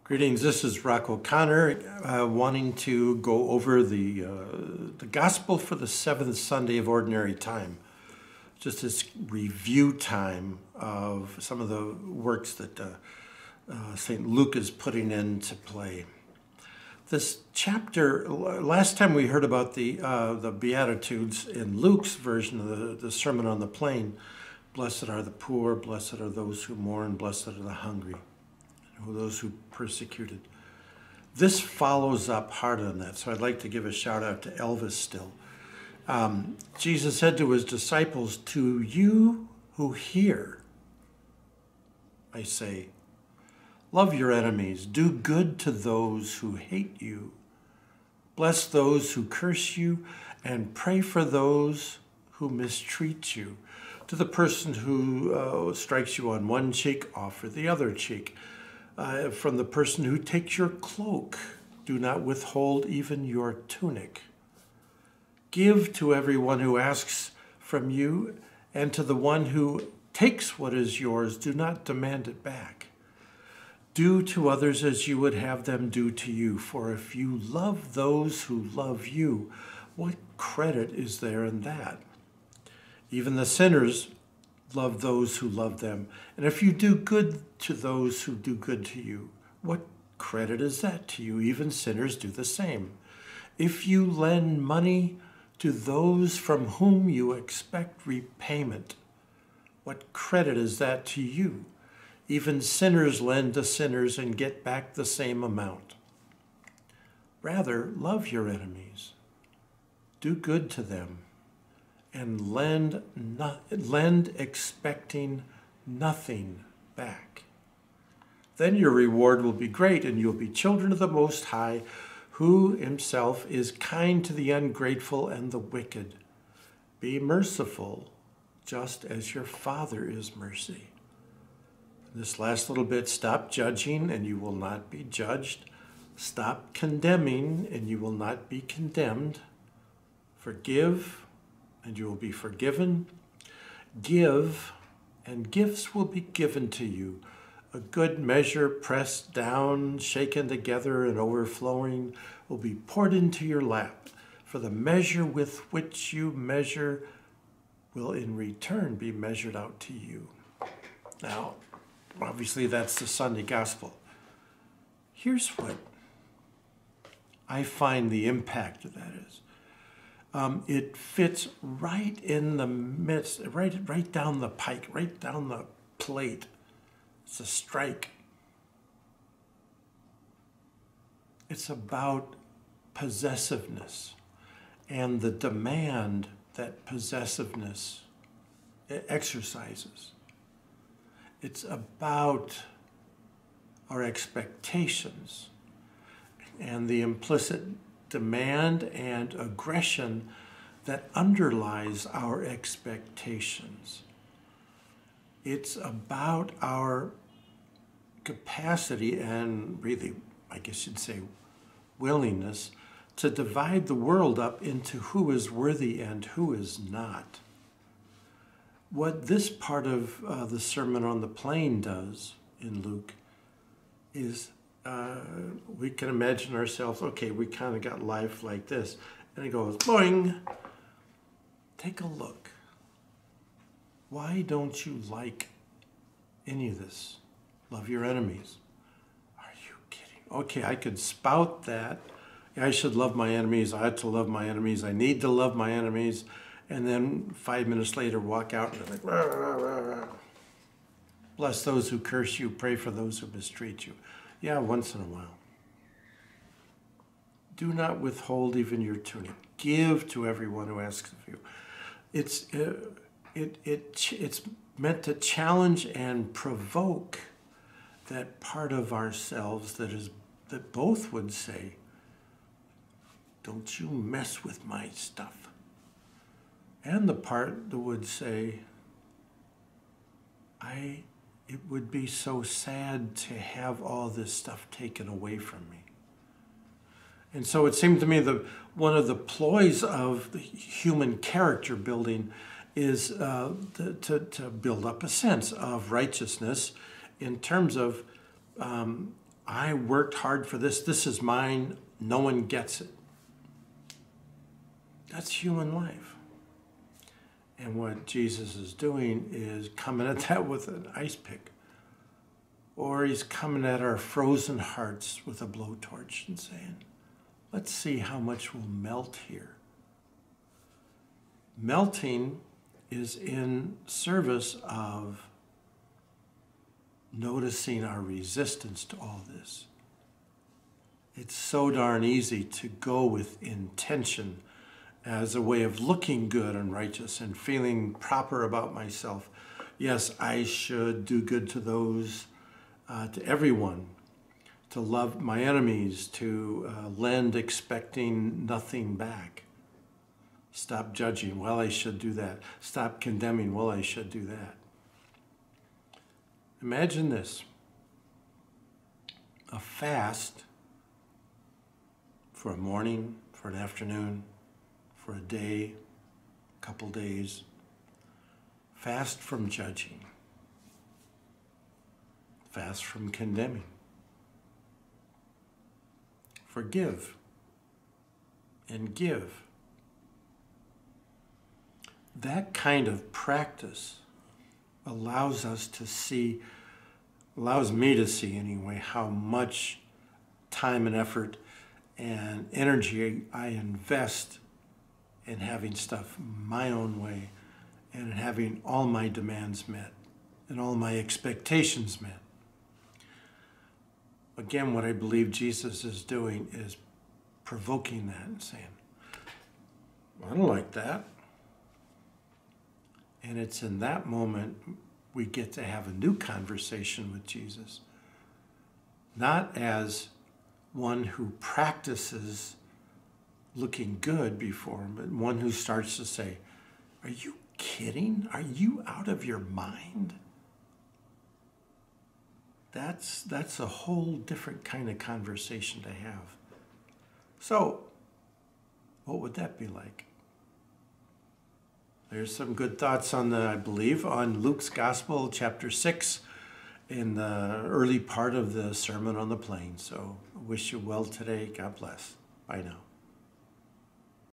Greetings, this is Rock O'Connor, wanting to go over the Gospel for the seventh Sunday of Ordinary Time. Just this review time of some of the works that St. Luke is putting into play. This chapter, last time we heard about the Beatitudes in Luke's version of the Sermon on the Plain. Blessed are the poor, blessed are those who mourn, blessed are the hungry, those who persecuted. This follows up hard on that, so I'd like to give a shout out to Elvis still. Jesus said to his disciples, "To you who hear, I say, love your enemies, do good to those who hate you, bless those who curse you, and pray for those who mistreat you. To the person who strikes you on one cheek, offer the other cheek. From the person who takes your cloak, do not withhold even your tunic. Give to everyone who asks from you, and to the one who takes what is yours, do not demand it back. Do to others as you would have them do to you, for if you love those who love you, what credit is there in that? Even the sinners love those who love them. And if you do good to those who do good to you, what credit is that to you? Even sinners do the same. If you lend money to those from whom you expect repayment, what credit is that to you? Even sinners lend to sinners and get back the same amount. Rather, love your enemies. Do good to them. And lend expecting nothing back. Then your reward will be great, and you'll be children of the Most High, who himself is kind to the ungrateful and the wicked. Be merciful, just as your Father is mercy. This last little bit, stop judging, and you will not be judged. Stop condemning, and you will not be condemned. Forgive, and you will be forgiven. Give, and gifts will be given to you. A good measure, pressed down, shaken together, and overflowing, will be poured into your lap. For the measure with which you measure will in return be measured out to you." Now, obviously that's the Sunday Gospel. Here's what I find the impact of that is. It fits right in the midst, right down the pike, right down the plate. It's a strike. It's about possessiveness and the demand that possessiveness exercises. It's about our expectations and the implicit demand and aggression that underlies our expectations. It's about our capacity and really, I guess you'd say, willingness to divide the world up into who is worthy and who is not. What this part of the Sermon on the Plain does in Luke is we can imagine ourselves, okay, we kind of got life like this. And it goes, boing. Take a look. Why don't you like any of this? Love your enemies. Are you kidding? Okay, I could spout that. I should love my enemies. I ought to love my enemies. I need to love my enemies. And then 5 minutes later, walk out and like, rah, rah, rah, rah. Bless those who curse you. Pray for those who mistreat you. Yeah, once in a while. Do not withhold even your tunic. Give to everyone who asks of you. It's meant to challenge and provoke that part of ourselves that both would say, "Don't you mess with my stuff," and the part that would say, it would be so sad to have all this stuff taken away from me. And so it seemed to me that one of the ploys of the human character building is to build up a sense of righteousness in terms of I worked hard for this. This is mine. No one gets it. That's human life. And what Jesus is doing is coming at that with an ice pick. Or he's coming at our frozen hearts with a blowtorch and saying, let's see how much will melt here. Melting is in service of noticing our resistance to all this. It's so darn easy to go with intention as a way of looking good and righteous and feeling proper about myself. Yes, I should do good to those, to everyone, to love my enemies, to lend expecting nothing back. Stop judging, well, I should do that. Stop condemning, well, I should do that. Imagine this, a fast for a morning, for an afternoon, for a day, a couple days. Fast from judging. Fast from condemning. Forgive and give. That kind of practice allows us to see, allows me to see anyway, how much time and effort and energy I invest in having stuff my own way and in having all my demands met and all my expectations met. Again, what I believe Jesus is doing is provoking that and saying, I don't like that. And it's in that moment we get to have a new conversation with Jesus. Not as one who practices looking good before him, but one who starts to say, are you kidding? Are you out of your mind? That's a whole different kind of conversation to have. So, what would that be like? There's some good thoughts on I believe, on Luke's Gospel, chapter 6, in the early part of the Sermon on the Plain. So, I wish you well today. God bless. Bye now.